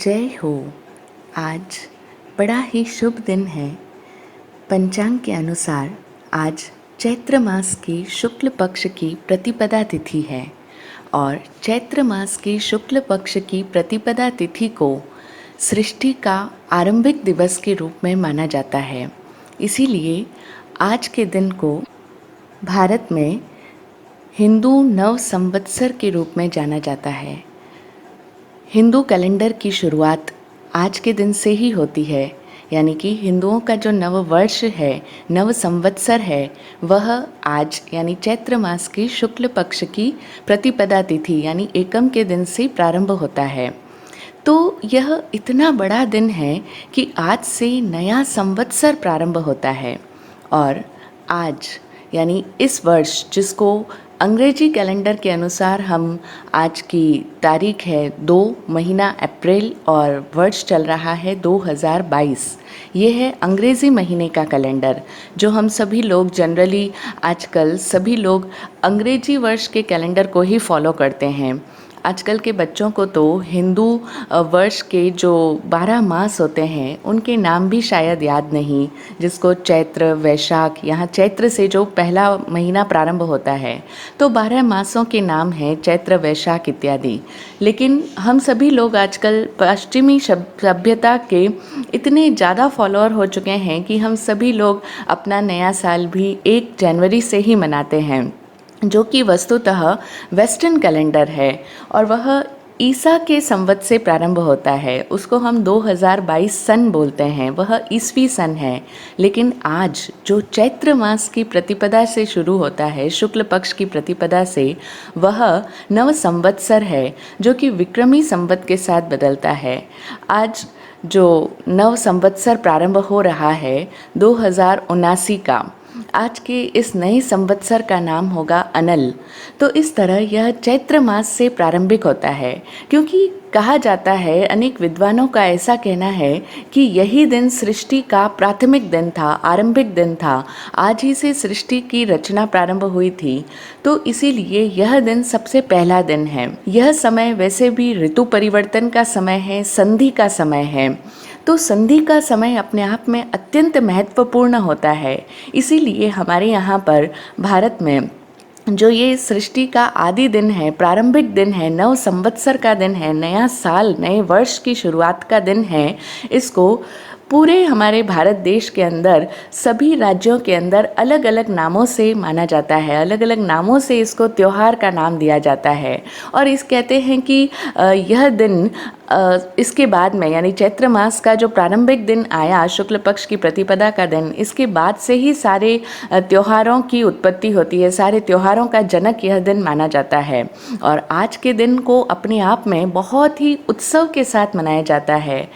जय हो। आज बड़ा ही शुभ दिन है। पंचांग के अनुसार आज चैत्र मास की शुक्ल पक्ष की प्रतिपदा तिथि है और चैत्र मास की शुक्ल पक्ष की प्रतिपदा तिथि को सृष्टि का आरंभिक दिवस के रूप में माना जाता है। इसीलिए आज के दिन को भारत में हिंदू नव संवत्सर के रूप में जाना जाता है। हिंदू कैलेंडर की शुरुआत आज के दिन से ही होती है, यानी कि हिंदुओं का जो नव वर्ष है, नव संवत्सर है, वह आज यानी चैत्र मास की शुक्ल पक्ष की प्रतिपदा तिथि यानी एकम के दिन से प्रारंभ होता है। तो यह इतना बड़ा दिन है कि आज से नया संवत्सर प्रारंभ होता है और आज यानी इस वर्ष जिसको अंग्रेजी कैलेंडर के अनुसार हम आज की तारीख है 2 महीना अप्रैल और वर्ष चल रहा है 2022। ये है अंग्रेज़ी महीने का कैलेंडर जो हम सभी लोग जनरली आजकल सभी लोग अंग्रेजी वर्ष के कैलेंडर को ही फॉलो करते हैं। आजकल के बच्चों को तो हिंदू वर्ष के जो 12 मास होते हैं उनके नाम भी शायद याद नहीं, जिसको चैत्र, वैशाख, यहाँ चैत्र से जो पहला महीना प्रारंभ होता है तो 12 मासों के नाम हैं चैत्र, वैशाख इत्यादि। लेकिन हम सभी लोग आजकल पश्चिमी सभ्यता के इतने ज़्यादा फॉलोअर हो चुके हैं कि हम सभी लोग अपना नया साल भी 1 जनवरी से ही मनाते हैं, जो कि वस्तुतः वेस्टर्न कैलेंडर है और वह ईसा के संवत से प्रारंभ होता है। उसको हम 2022 सन बोलते हैं, वह ईसवी सन है। लेकिन आज जो चैत्र मास की प्रतिपदा से शुरू होता है, शुक्ल पक्ष की प्रतिपदा से, वह नव संवत्सर है जो कि विक्रमी संवत के साथ बदलता है। आज जो नव संवत्सर प्रारंभ हो रहा है 2079 का, आज के इस नए संवत्सर का नाम होगा अनल। तो इस तरह यह चैत्र मास से प्रारंभिक होता है, क्योंकि कहा जाता है, अनेक विद्वानों का ऐसा कहना है कि यही दिन सृष्टि का प्राथमिक दिन था, आरंभिक दिन था। आज ही से सृष्टि की रचना प्रारंभ हुई थी, तो इसीलिए यह दिन सबसे पहला दिन है। यह समय वैसे भी ऋतु परिवर्तन का समय है, संधि का समय है। तो संधि का समय अपने आप में अत्यंत महत्वपूर्ण होता है। इसीलिए हमारे यहाँ पर भारत में जो ये सृष्टि का आदि दिन है, प्रारंभिक दिन है, नव संवत्सर का दिन है, नया साल, नए वर्ष की शुरुआत का दिन है, इसको पूरे हमारे भारत देश के अंदर सभी राज्यों के अंदर अलग अलग नामों से माना जाता है, अलग अलग नामों से इसको त्यौहार का नाम दिया जाता है। और इस कहते हैं कि यह दिन इसके बाद में यानी चैत्र मास का जो प्रारंभिक दिन आया, शुक्ल पक्ष की प्रतिपदा का दिन, इसके बाद से ही सारे त्योहारों की उत्पत्ति होती है, सारे त्योहारों का जनक यह दिन माना जाता है। और आज के दिन को अपने आप में बहुत ही उत्सव के साथ मनाया जाता है।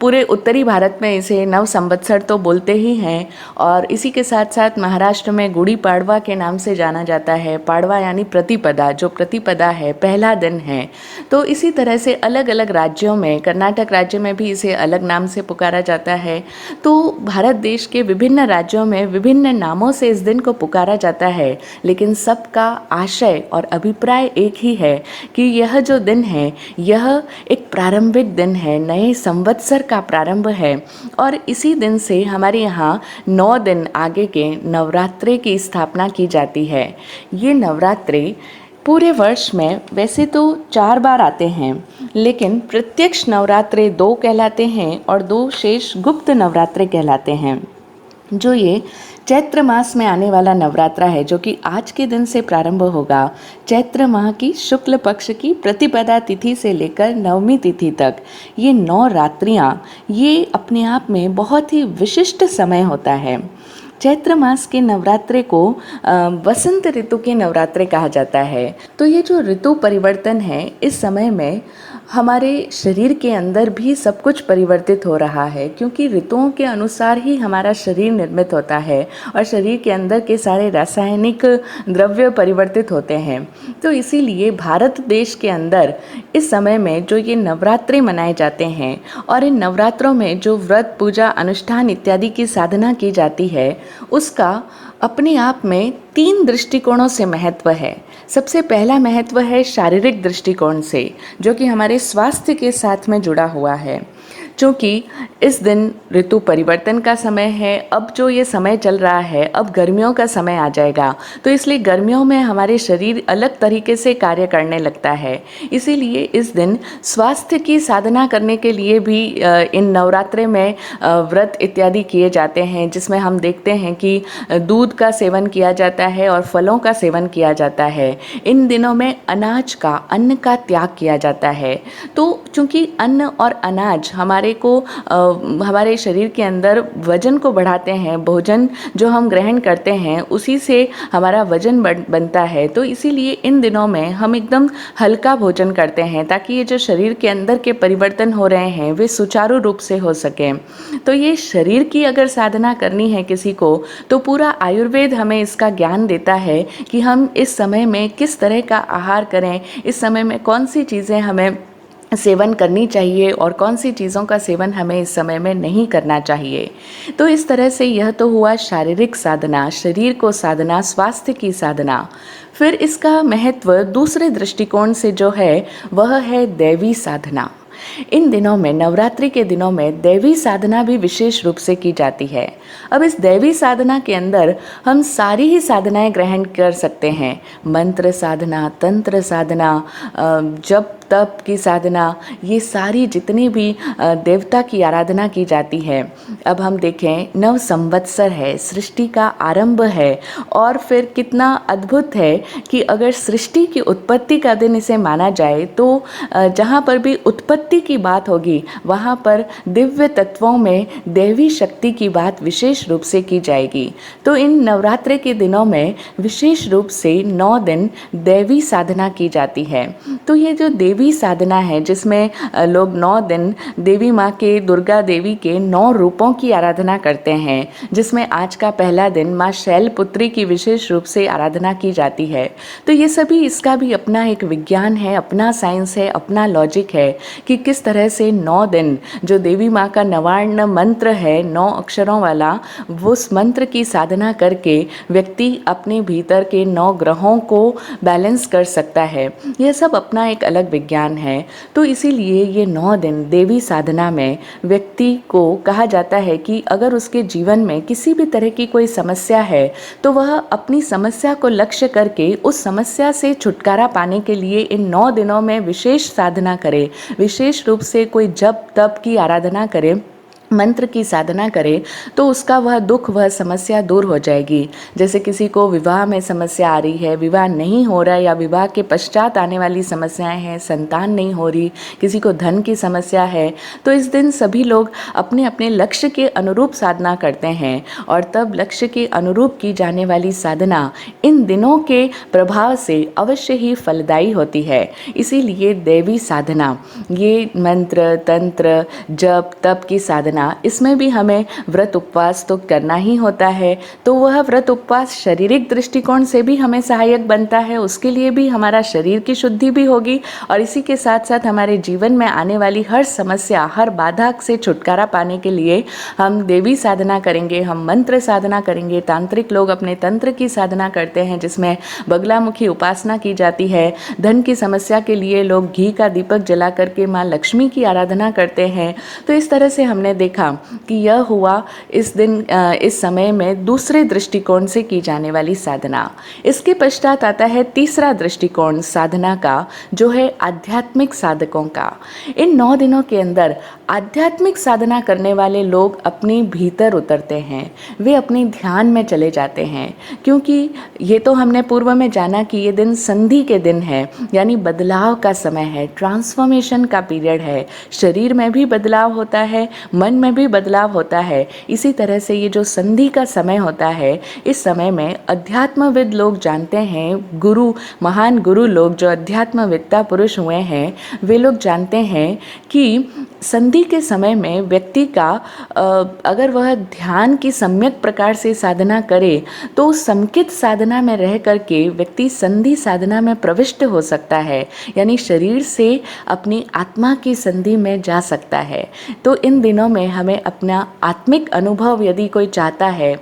पूरे उत्तरी भारत में इसे नव संवत्सर तो बोलते ही हैं और इसी के साथ साथ महाराष्ट्र में गुड़ी पाड़वा के नाम से जाना जाता है। पाड़वा यानी प्रतिपदा, जो प्रतिपदा है, पहला दिन है। तो इसी तरह से अलग अलग राज्यों में, कर्नाटक राज्य में भी इसे अलग नाम से पुकारा जाता है। तो भारत देश के विभिन्न राज्यों में विभिन्न नामों से इस दिन को पुकारा जाता है, लेकिन सबका आशय और अभिप्राय एक ही है कि यह जो दिन है यह एक प्रारंभिक दिन है, नए संवत्सर का प्रारंभ है। और इसी दिन से हमारे यहाँ 9 दिन आगे के नवरात्रे की स्थापना की जाती है। ये नवरात्रे पूरे वर्ष में वैसे तो 4 बार आते हैं, लेकिन प्रत्यक्ष नवरात्रे 2 कहलाते हैं और 2 शेष गुप्त नवरात्रे कहलाते हैं। जो ये चैत्र मास में आने वाला नवरात्रा है, जो कि आज के दिन से प्रारंभ होगा, चैत्र माह की शुक्ल पक्ष की प्रतिपदा तिथि से लेकर नवमी तिथि तक, ये 9 रात्रियाँ, ये अपने आप में बहुत ही विशिष्ट समय होता है। चैत्र मास के नवरात्रे को वसंत ऋतु के नवरात्रे कहा जाता है। तो ये जो ऋतु परिवर्तन है, इस समय में हमारे शरीर के अंदर भी सब कुछ परिवर्तित हो रहा है, क्योंकि ऋतुओं के अनुसार ही हमारा शरीर निर्मित होता है और शरीर के अंदर के सारे रासायनिक द्रव्य परिवर्तित होते हैं। तो इसीलिए भारत देश के अंदर इस समय में जो ये नवरात्रे मनाए जाते हैं और इन नवरात्रों में जो व्रत, पूजा, अनुष्ठान इत्यादि की साधना की जाती है, उसका अपने आप में 3 दृष्टिकोणों से महत्व है। सबसे पहला महत्व है शारीरिक दृष्टिकोण से, जो कि हमारे स्वास्थ्य के साथ में जुड़ा हुआ है। चूँकि इस दिन ऋतु परिवर्तन का समय है, अब जो ये समय चल रहा है, अब गर्मियों का समय आ जाएगा, तो इसलिए गर्मियों में हमारे शरीर अलग तरीके से कार्य करने लगता है। इसीलिए इस दिन स्वास्थ्य की साधना करने के लिए भी इन नवरात्रे में व्रत इत्यादि किए जाते हैं, जिसमें हम देखते हैं कि दूध का सेवन किया जाता है और फलों का सेवन किया जाता है। इन दिनों में अनाज का, अन्न का त्याग किया जाता है। तो चूँकि अन्न और अनाज हमारे शरीर के अंदर वजन को बढ़ाते हैं, भोजन जो हम ग्रहण करते हैं उसी से हमारा वजन बनता है, तो इसीलिए इन दिनों में हम एकदम हल्का भोजन करते हैं, ताकि ये जो शरीर के अंदर के परिवर्तन हो रहे हैं वे सुचारू रूप से हो सकें। तो ये शरीर की अगर साधना करनी है किसी को, तो पूरा आयुर्वेद हमें इसका ज्ञान देता है कि हम इस समय में किस तरह का आहार करें, इस समय में कौन सी चीज़ें हमें सेवन करनी चाहिए और कौन सी चीज़ों का सेवन हमें इस समय में नहीं करना चाहिए। तो इस तरह से यह तो हुआ शारीरिक साधना, शरीर को साधना, स्वास्थ्य की साधना। फिर इसका महत्व दूसरे दृष्टिकोण से जो है वह है दैवी साधना। इन दिनों में, नवरात्रि के दिनों में दैवी साधना भी विशेष रूप से की जाती है। अब इस दैवी साधना के अंदर हम सारी ही साधनाएं ग्रहण कर सकते हैं। मंत्र साधना, तंत्र साधना, जप तप की साधना, ये सारी जितनी भी देवता की आराधना की जाती है। अब हम देखें, नव संवत्सर है, सृष्टि का आरंभ है, और फिर कितना अद्भुत है कि अगर सृष्टि की उत्पत्ति का दिन इसे माना जाए, तो जहाँ पर भी उत्पत्ति की बात होगी वहाँ पर दिव्य तत्वों में देवी शक्ति की बात विशेष रूप से की जाएगी। तो इन नवरात्रि के दिनों में विशेष रूप से 9 दिन देवी साधना की जाती है। तो ये जो देवी साधना है, जिसमें लोग 9 दिन देवी माँ के, दुर्गा देवी के 9 रूपों की आराधना करते हैं, जिसमें आज का पहला दिन माँ शैलपुत्री की विशेष रूप से आराधना की जाती है। तो ये सभी, इसका भी अपना एक विज्ञान है, अपना साइंस है, अपना लॉजिक है कि किस तरह से 9 दिन जो देवी माँ का नवार्ण मंत्र है, 9 अक्षरों वाला, वो उस मंत्र की साधना करके व्यक्ति अपने भीतर के 9 ग्रहों को बैलेंस कर सकता है। यह सब अपना एक अलग विज्ञान है। तो इसीलिए ये 9 दिन देवी साधना में व्यक्ति को कहा जाता है कि अगर उसके जीवन में किसी भी तरह की कोई समस्या है, तो वह अपनी समस्या को लक्ष्य करके उस समस्या से छुटकारा पाने के लिए इन 9 दिनों में विशेष साधना करे, विशेष रूप से कोई जप तप की आराधना करे, मंत्र की साधना करे, तो उसका वह दुख, वह समस्या दूर हो जाएगी। जैसे किसी को विवाह में समस्या आ रही है, विवाह नहीं हो रहा है, या विवाह के पश्चात आने वाली समस्याएं हैं, संतान नहीं हो रही, किसी को धन की समस्या है, तो इस दिन सभी लोग अपने अपने लक्ष्य के अनुरूप साधना करते हैं, और तब लक्ष्य के अनुरूप की जाने वाली साधना इन दिनों के प्रभाव से अवश्य ही फलदायी होती है। इसीलिए देवी साधना, ये मंत्र तंत्र जप तप की साधना, इसमें भी हमें व्रत उपवास तो करना ही होता है। तो वह व्रत उपवास शारीरिक दृष्टिकोण से भी हमें सहायक बनता है, उसके लिए भी हमारा शरीर की शुद्धि भी होगी, और इसी के साथ साथ हमारे जीवन में आने वाली हर समस्या, हर बाधा से छुटकारा पाने के लिए हम देवी साधना करेंगे, हम मंत्र साधना करेंगे। तांत्रिक लोग अपने तंत्र की साधना करते हैं, जिसमें बगलामुखी उपासना की जाती है। धन की समस्या के लिए लोग घी का दीपक जला करके माँ लक्ष्मी की आराधना करते हैं। तो इस तरह से हमने देखा कि यह हुआ इस दिन, इस समय में दूसरे दृष्टिकोण से की जाने वाली साधना। इसके पश्चात आता है तीसरा दृष्टिकोण साधना का, जो है आध्यात्मिक साधकों का। इन 9 दिनों के अंदर आध्यात्मिक साधना करने वाले लोग अपने भीतर उतरते हैं, वे अपने ध्यान में चले जाते हैं, क्योंकि ये तो हमने पूर्व में जाना कि ये दिन संधि के दिन है, यानी बदलाव का समय है, ट्रांसफॉर्मेशन का पीरियड है। शरीर में भी बदलाव होता है, मन में भी बदलाव होता है। इसी तरह से ये जो संधि का समय होता है, इस समय में अध्यात्मविद लोग जानते हैं, गुरु, महान गुरु लोग जो अध्यात्मविद्ता पुरुष हुए हैं, वे लोग जानते हैं कि संधि के समय में व्यक्ति का अगर वह ध्यान की सम्यक प्रकार से साधना करे, तो उस समुचित साधना में रह करके व्यक्ति संधि साधना में प्रविष्ट हो सकता है, यानी शरीर से अपनी आत्मा की संधि में जा सकता है। तो इन दिनों में हमें अपना आत्मिक अनुभव यदि कोई चाहता है,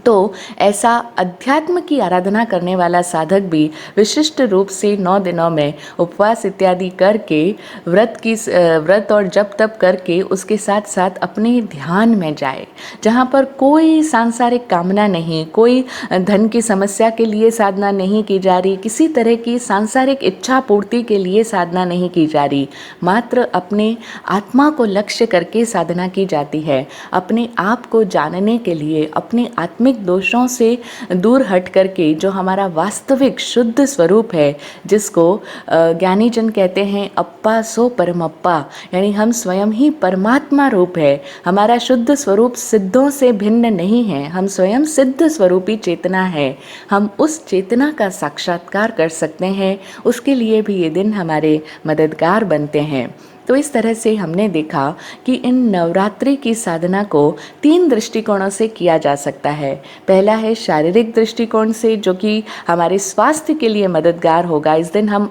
तो ऐसा अध्यात्म की आराधना करने वाला साधक भी विशिष्ट रूप से 9 दिनों में उपवास इत्यादि करके व्रत और जप तप करके उसके साथ साथ अपने ध्यान में जाए, जहाँ पर कोई सांसारिक कामना नहीं, कोई धन की समस्या के लिए साधना नहीं की जा रही, किसी तरह की सांसारिक इच्छा पूर्ति के लिए साधना नहीं की जा रही, मात्र अपने आत्मा को लक्ष्य करके साधना की जाती है। अपने आप को जानने के लिए, अपने आत्मिक दोषों से दूर हट करके जो हमारा वास्तविक शुद्ध स्वरूप है, जिसको ज्ञानी जन कहते हैं अप्पा सो परमप्पा, यानी हम स्वयं ही परमात्मा रूप है। हमारा शुद्ध स्वरूप सिद्धों से भिन्न नहीं है, हम स्वयं सिद्ध स्वरूपी चेतना है। हम उस चेतना का साक्षात्कार कर सकते हैं, उसके लिए भी ये दिन हमारे मददगार बनते हैं। तो इस तरह से हमने देखा कि इन नवरात्रि की साधना को 3 दृष्टिकोणों से किया जा सकता है। पहला है शारीरिक दृष्टिकोण से, जो कि हमारे स्वास्थ्य के लिए मददगार होगा। इस दिन हम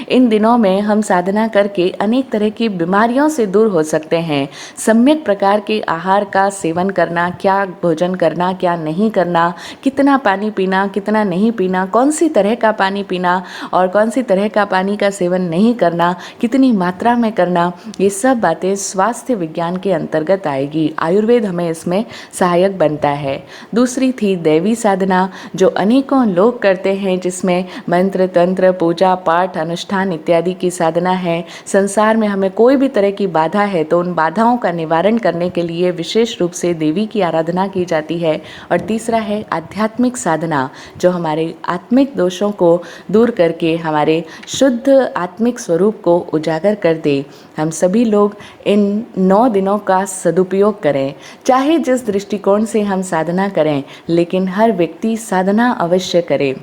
इन दिनों में हम साधना करके अनेक तरह की बीमारियों से दूर हो सकते हैं। सम्यक प्रकार के आहार का सेवन करना, क्या भोजन करना, क्या नहीं करना, कितना पानी पीना, कितना नहीं पीना, कौन सी तरह का पानी पीना और कौन सी तरह का पानी का सेवन नहीं करना, कितनी मात्रा में करना, ये सब बातें स्वास्थ्य विज्ञान के अंतर्गत आएगी। आयुर्वेद हमें इसमें सहायक बनता है। दूसरी थी दैवी साधना, जो अनेकों लोग करते हैं, जिसमें मंत्र तंत्र पूजा पाठ अनुष्ठान इत्यादि की साधना है। संसार में हमें कोई भी तरह की बाधा है तो उन बाधाओं का निवारण करने के लिए विशेष रूप से देवी की आराधना की जाती है। और तीसरा है आध्यात्मिक साधना, जो हमारे आत्मिक दोषों को दूर करके हमारे शुद्ध आत्मिक स्वरूप को उजागर कर दे। हम सभी लोग इन 9 दिनों का सदुपयोग करें, चाहे जिस दृष्टिकोण से हम साधना करें, लेकिन हर व्यक्ति साधना अवश्य करे,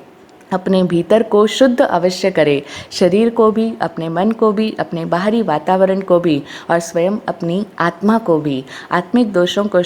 अपने भीतर को शुद्ध अवश्य करे, शरीर को भी, अपने मन को भी, अपने बाहरी वातावरण को भी और स्वयं अपनी आत्मा को भी। आत्मिक दोषों को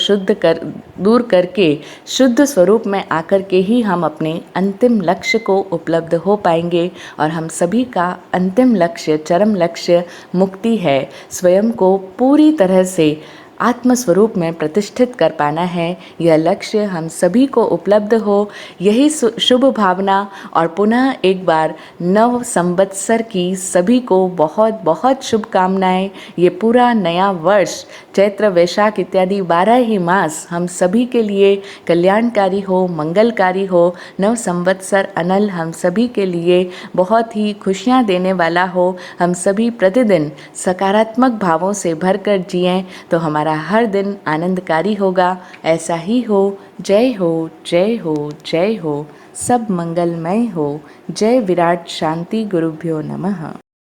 दूर करके शुद्ध स्वरूप में आकर के ही हम अपने अंतिम लक्ष्य को उपलब्ध हो पाएंगे। और हम सभी का अंतिम लक्ष्य, चरम लक्ष्य मुक्ति है। स्वयं को पूरी तरह से आत्मस्वरूप में प्रतिष्ठित कर पाना है। यह लक्ष्य हम सभी को उपलब्ध हो, यही शुभ भावना। और पुनः एक बार नव संवत्सर की सभी को बहुत बहुत शुभकामनाएं। ये पूरा नया वर्ष चैत्र वैशाख इत्यादि 12 ही मास हम सभी के लिए कल्याणकारी हो, मंगलकारी हो। नव संवत्सर अनल हम सभी के लिए बहुत ही खुशियाँ देने वाला हो। हम सभी प्रतिदिन सकारात्मक भावों से भरकर जिएं तो हमारा हर दिन आनंदकारी होगा। ऐसा ही हो। जय हो, जय हो, जय हो। सब मंगलमय हो। जय विराट शांति गुरुभ्यो नमः।